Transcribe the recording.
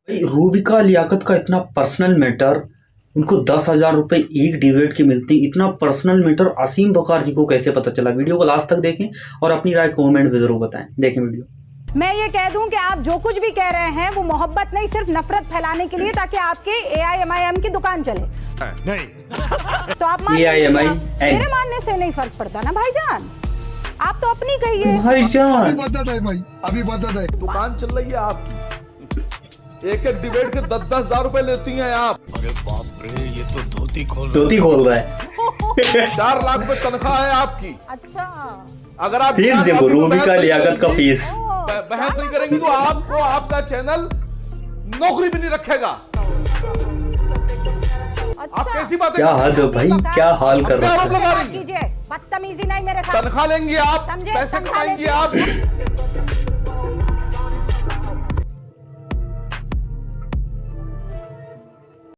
भाई रूबिका लियाकत का इतना पर्सनल मैटर, उनको 10,000 रुपये एक डिबेट की मिलती, इतना पर्सनल मैटर असीम बकार जी को कैसे पता चला? वीडियो को लास्ट तक देखें और अपनी राय कमेंट में जरूर बताएं। देखें वीडियो। मैं ये कह दूं कि आप जो कुछ भी कह रहे हैं वो मोहब्बत नहीं, सिर्फ नफरत फैलाने के लिए, ताकि आपके AIMIM की दुकान चले। नहीं तो आप मेरे मानने से नहीं फर्क पड़ता ना भाईजान, आप तो अपनी कहिए। भाईजान अभी बदत है भाई, अभी बदत है। दुकान चल रही है आपकी, एक एक डिबेट के 10-10 हजार रुपए लेती हैं आप। अरे बाप रे, ये तो धोती खोल रहा है। 4 लाख रुपए तनख्वाह है आपकी। अच्छा, अगर आप फीस देखो, रूबिका लियाकत का फीस। बहस नहीं करेंगी तो आपको आपका चैनल नौकरी भी नहीं रखेगा। आप कैसी बातें? क्या हाल है भाई, क्या हाल कर रहा है? बदतमीजी नहीं मेरे साथ। तनख्वाह लेंगे आप, पैसे कमाएंगे आप।